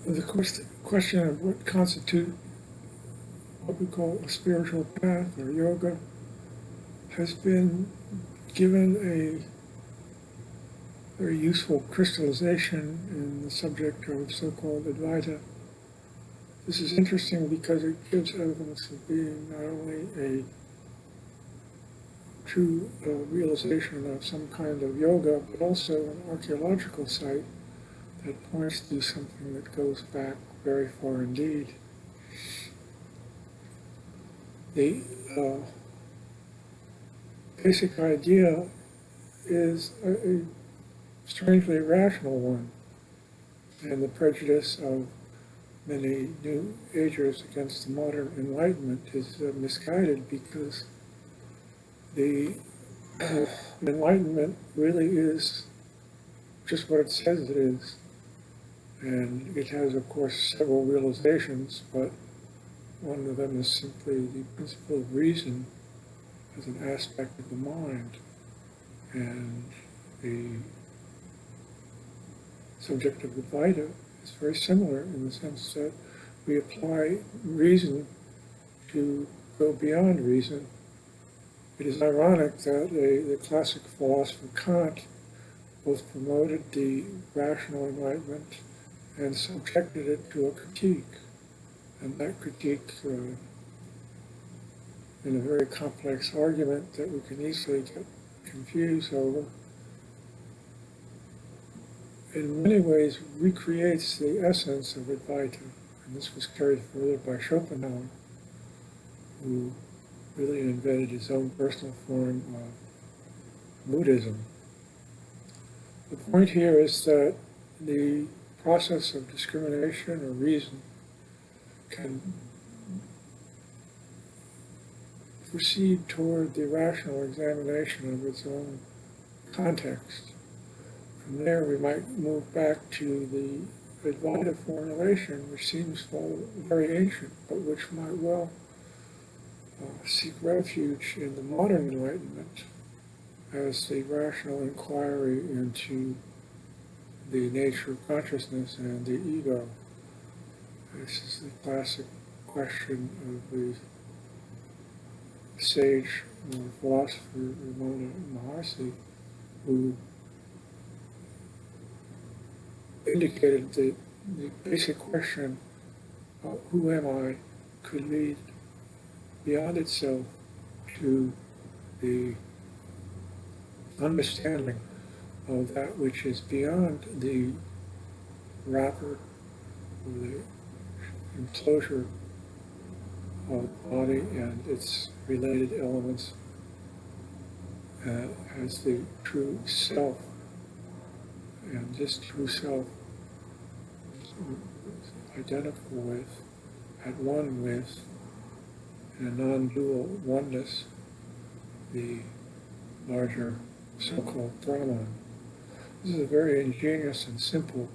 The question of what constitutes what we call a spiritual path or yoga has been given a very useful crystallization in the subject of so-called Advaita. This is interesting because it gives evidence of being not only a true realization of some kind of yoga, but also an archaeological site that points to something that goes back very far indeed. The basic idea is a strangely rational one, and the prejudice of many New Agers against the modern Enlightenment is misguided because the Enlightenment really is just what it says it is. And it has, of course, several realizations, but one of them is simply the principle of reason as an aspect of the mind. And the subject of Advaita is very similar in the sense that we apply reason to go beyond reason. It is ironic that the classic philosopher Kant both promoted the rational enlightenment and subjected it to a critique. And that critique, in a very complex argument that we can easily get confused over, in many ways recreates the essence of Advaita. And this was carried further by Schopenhauer, who really invented his own personal form of Buddhism. The point here is that the process of discrimination or reason can proceed toward the rational examination of its own context. From there, we might move back to the Advaita formulation, which seems very ancient, but which might well seek refuge in the modern Enlightenment as the rational inquiry into the nature of consciousness and the ego. This is the classic question of the sage or philosopher Ramana Maharshi, who indicated that the basic question, who am I, could lead beyond itself to the understanding of that which is beyond the wrapper or the enclosure of the body and its related elements as the true self. And this true self is identical with, at one with, in a non-dual oneness, the larger so-called Brahman. This is a very ingenious and simple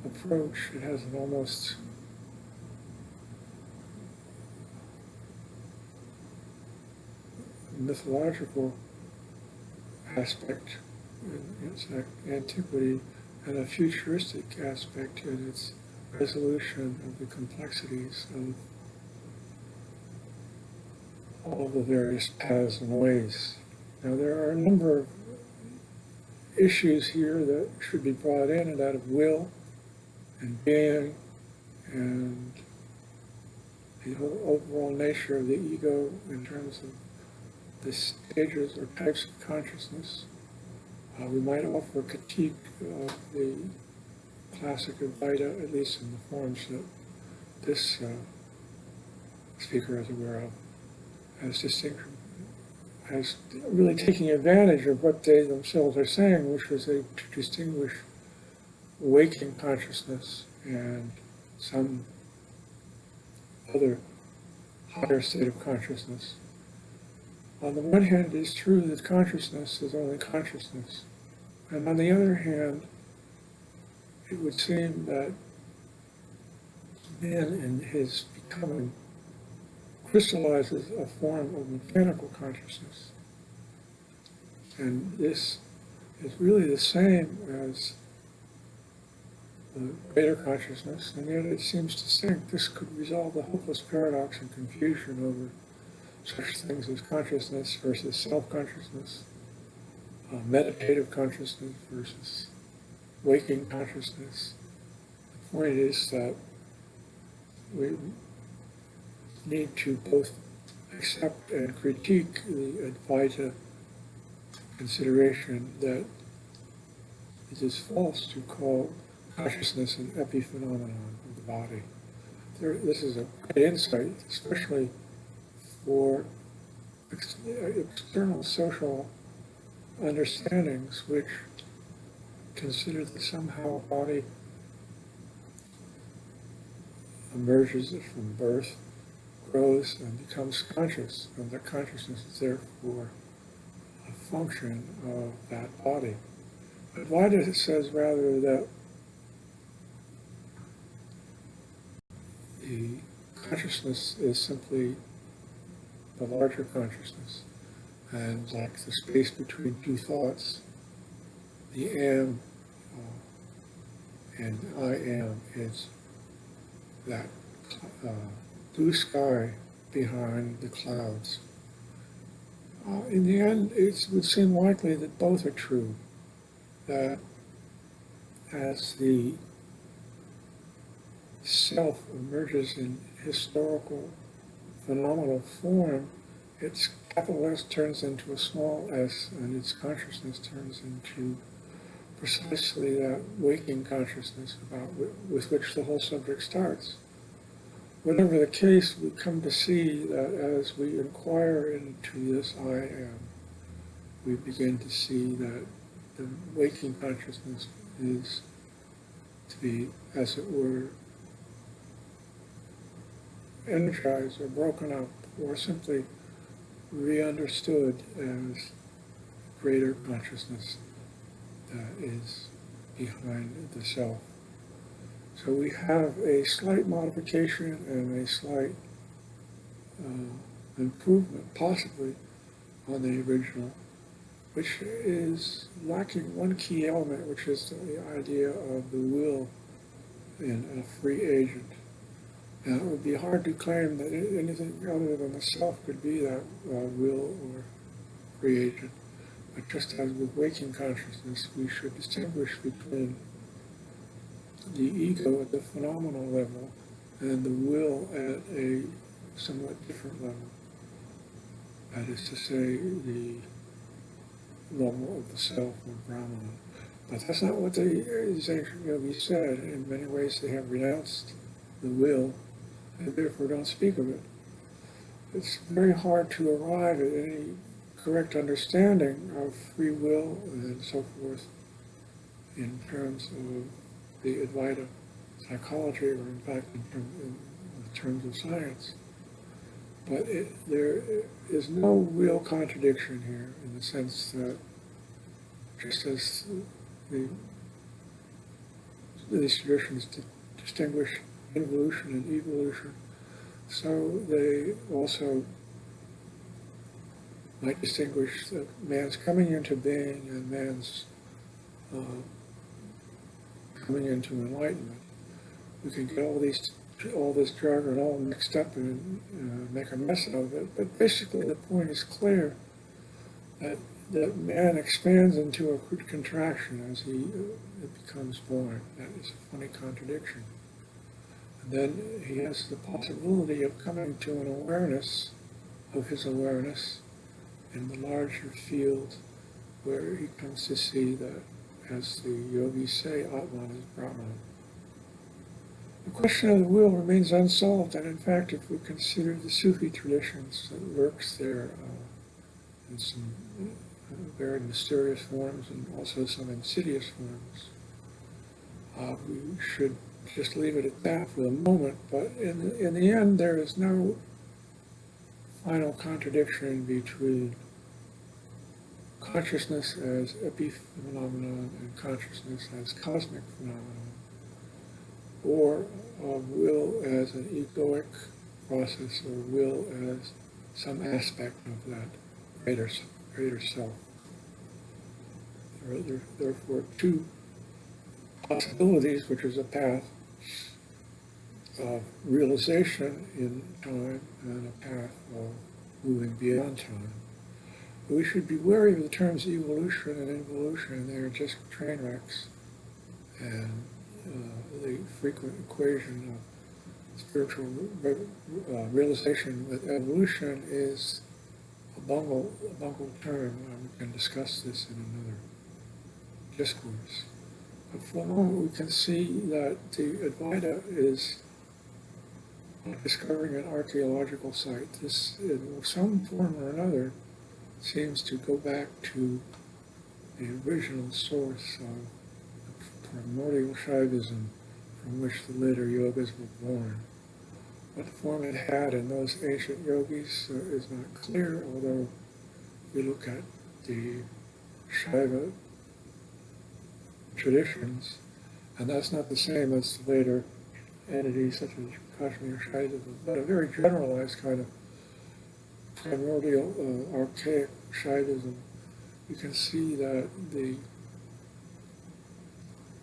approach. It has an almost mythological aspect in its antiquity and a futuristic aspect in its resolution of the complexities of all the various paths and ways. Now, there are a number of issues here that should be brought in, and that of will and being and the whole overall nature of the ego in terms of the stages or types of consciousness. We might offer a critique of the classic Advaita, at least in the forms that this speaker is aware of, as distinction, as really taking advantage of what they themselves are saying, which was to distinguish waking consciousness and some other higher state of consciousness. On the one hand, it is true that consciousness is only consciousness. And on the other hand, it would seem that man in his becoming crystallizes a form of mechanical consciousness. And this is really the same as the greater consciousness, and yet it seems to think this could resolve the hopeless paradox and confusion over such things as consciousness versus self-consciousness, meditative consciousness versus waking consciousness. The point is that we need to both accept and critique the Advaita consideration that it is false to call consciousness an epiphenomenon of the body. This is a great insight, especially for external social understandings which consider that somehow a body emerges from birth, grows, and becomes conscious, and that consciousness is therefore a function of that body. But Advaita says rather that the consciousness is simply the larger consciousness, and like the space between two thoughts, the am and I am is that blue sky behind the clouds. In the end, it would seem likely that both are true, that as the self emerges in historical phenomenal form, its capital S turns into a small s, and its consciousness turns into precisely that waking consciousness with which the whole subject starts. Whatever the case, we come to see that as we inquire into this I am, we begin to see that the waking consciousness is to be, as it were, energized or broken up, or simply re-understood as greater consciousness that is behind the self. So we have a slight modification and a slight improvement, possibly, on the original, which is lacking one key element, which is the idea of the will in a free agent. Now, it would be hard to claim that anything other than the self could be that will or free agent. But just as with waking consciousness, we should distinguish between the ego at the phenomenal level and the will at a somewhat different level. That is to say, the level of the self or Brahman. But that's not what these ancient yogis said. In many ways, they have renounced the will and therefore don't speak of it. It's very hard to arrive at any correct understanding of free will and so forth in terms of the Advaita psychology, or in fact in terms of science. But there is no real contradiction here, in the sense that just as these traditions distinguish involution and evolution, so they also might distinguish that man's coming into being and man's coming into enlightenment. We can get all this jargon all mixed up and make a mess of it, but basically the point is clear, that man expands into a contraction as he becomes born. That is a funny contradiction. And then he has the possibility of coming to an awareness of his awareness in the larger field, where he comes to see that, as the yogis say, Atman is Brahman. The question of the will remains unsolved, and in fact, if we consider the Sufi traditions that lurks there in some very mysterious forms and also some insidious forms, we should just leave it at that for the moment. But in the end, there is no final contradiction between consciousness as epiphenomenon and consciousness as cosmic phenomenon, or will as an egoic process, or will as some aspect of that greater self. There are therefore two possibilities, which is a path of realization in time and a path of moving beyond time. But we should be wary of the terms evolution and involution. They are just train wrecks. And the frequent equation of spiritual realization with evolution is a bungled term. We can discuss this in another discourse. But for a moment, we can see that the Advaita is discovering an archaeological site. This, in some form or another, seems to go back to the original source of primordial Shaivism from which the later yogas were born. What form it had in those ancient yogis is not clear, although if we look at the Shaiva traditions, and that's not the same as the later entities such as Kashmir Shaivism, but a very generalized kind of primordial, archaic Shaivism. You can see that the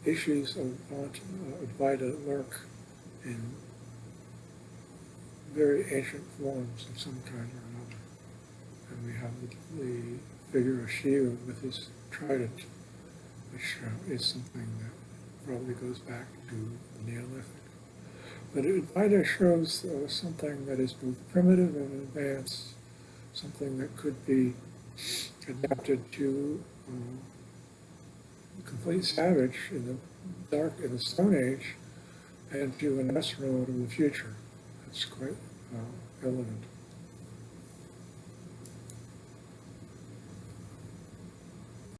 issues of Advaita lurk in very ancient forms of some kind or another. And we have the figure of Shiva with his trident, which is something that probably goes back to the Neolithic. But Advaita shows something that is both primitive and advanced, something that could be adapted to complete savage in the Stone Age, and to an astronaut in the future. That's quite elegant.